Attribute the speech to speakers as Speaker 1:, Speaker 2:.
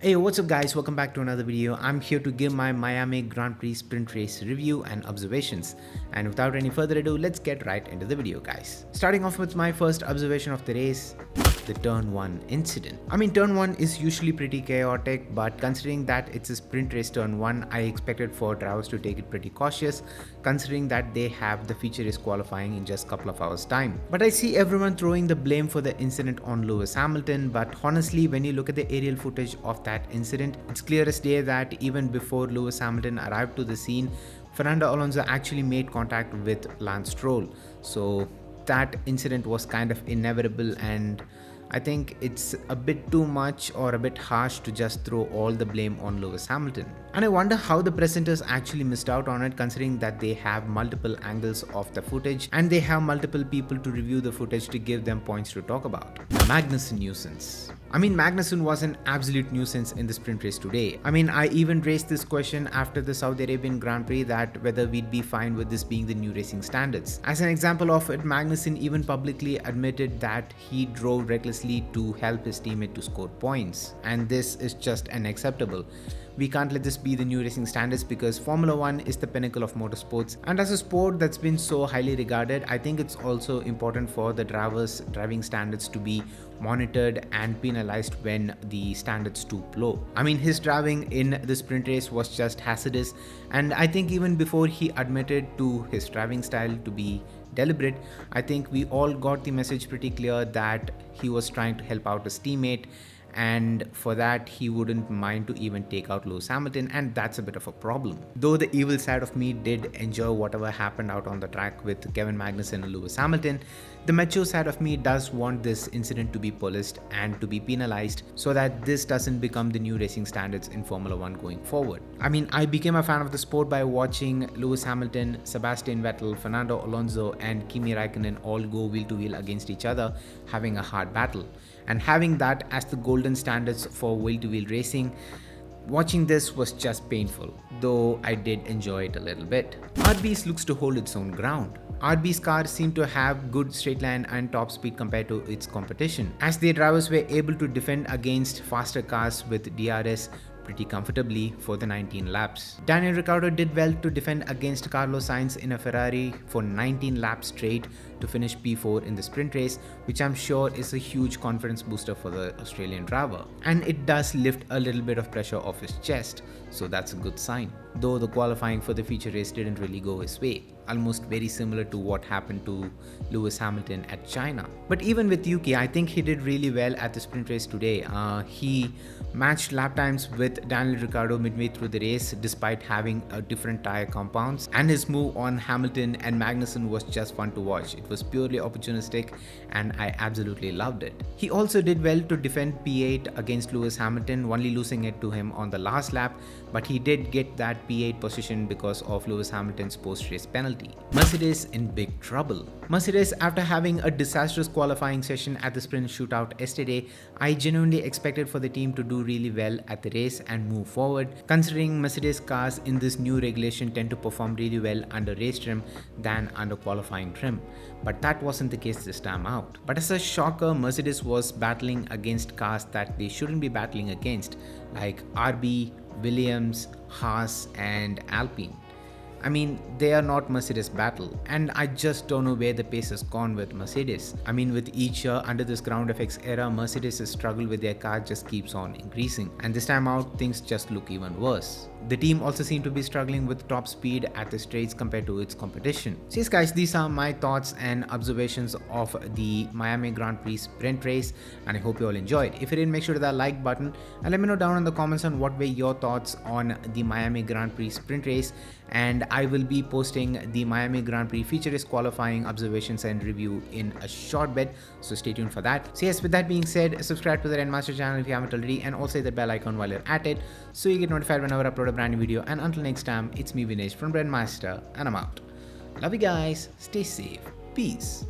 Speaker 1: Hey, what's up guys, welcome back to another video. I'm here to give my Miami Grand Prix sprint race review and observations, and without any further ado, let's get right into the video guys. Starting off with my first observation of the race, the turn 1 incident. Turn 1 is usually pretty chaotic, but considering that it's a sprint race turn 1, I expected for drivers to take it pretty cautious, considering that they have the feature race qualifying in just a couple of hours time. But I see everyone throwing the blame for the incident on Lewis Hamilton, but honestly when you look at the aerial footage of that incident, it's clear as day that even before Lewis Hamilton arrived to the scene, Fernando Alonso actually made contact with Lance Stroll. So that incident was kind of inevitable, and I think it's a bit too much or a bit harsh to just throw all the blame on Lewis Hamilton. And I wonder how the presenters actually missed out on it, considering that they have multiple angles of the footage and they have multiple people to review the footage to give them points to talk about. Magnussen nuisance. Magnussen was an absolute nuisance in the sprint race today. I even raised this question after the Saudi Arabian Grand Prix, that whether we'd be fine with this being the new racing standards. As an example of it, Magnussen even publicly admitted that he drove recklessly to help his teammate to score points, and this is just unacceptable. We can't let this be the new racing standards, because Formula 1 is the pinnacle of motorsports, and as a sport that's been so highly regarded, I think it's also important for the drivers' driving standards to be monitored and penalized when the standards stoop low. His driving in the sprint race was just hazardous, and I think even before he admitted to his driving style to be deliberate, I think we all got the message pretty clear that he was trying to help out his teammate, and for that he wouldn't mind to even take out Lewis Hamilton, and that's a bit of a problem. Though the evil side of me did enjoy whatever happened out on the track with Kevin Magnussen and Lewis Hamilton, the mature side of me does want this incident to be policed and to be penalized, so that this doesn't become the new racing standards in Formula 1 going forward. I became a fan of the sport by watching Lewis Hamilton, Sebastian Vettel, Fernando Alonso and Kimi Raikkonen all go wheel to wheel against each other, having a hard battle. And having that as the golden standards for wheel-to-wheel racing, watching this was just painful, though I did enjoy it a little bit. RB's looks to hold its own ground. RB's cars seem to have good straight line and top speed compared to its competition, as their drivers were able to defend against faster cars with DRS pretty comfortably for the 19 laps. Daniel Ricciardo did well to defend against Carlos Sainz in a Ferrari for 19 laps straight to finish P4 in the sprint race, which I'm sure is a huge confidence booster for the Australian driver. And it does lift a little bit of pressure off his chest, so that's a good sign. Though the qualifying for the feature race didn't really go his way, almost very similar to what happened to Lewis Hamilton at China. But even with Yuki, I think he did really well at the sprint race today. He matched lap times with Daniel Ricciardo midway through the race despite having different tire compounds, and his move on Hamilton and Magnussen was just fun to watch. It was purely opportunistic and I absolutely loved it. He also did well to defend P8 against Lewis Hamilton, only losing it to him on the last lap, but he did get that P8 position because of Lewis Hamilton's post-race penalty. Mercedes in big trouble. Mercedes, after having a disastrous qualifying session at the sprint shootout yesterday, I genuinely expected for the team to do really well at the race and move forward, considering Mercedes cars in this new regulation tend to perform really well under race trim than under qualifying trim. But that wasn't the case this time out. But as a shocker, Mercedes was battling against cars that they shouldn't be battling against, like RB, Williams, Haas and Alpine. They are not Mercedes battle, and I just don't know where the pace has gone with Mercedes. With each year under this ground effects era, Mercedes' struggle with their car just keeps on increasing, and this time out things just look even worse. The team also seemed to be struggling with top speed at the straights compared to its competition. So yes guys, these are my thoughts and observations of the Miami Grand Prix sprint race, and I hope you all enjoyed. If you did, make sure to hit that like button and let me know down in the comments on what were your thoughts on the Miami Grand Prix sprint race, and I will be posting the Miami Grand Prix feature race qualifying observations and review in a short bit, so stay tuned for that. So yes, with that being said, subscribe to the Grandmaster channel if you haven't already, and also hit that bell icon while you're at it so you get notified whenever I upload a brand new video. And until next time, it's me Vinesh from Grandmaster, and I'm out. Love you guys, stay safe, peace.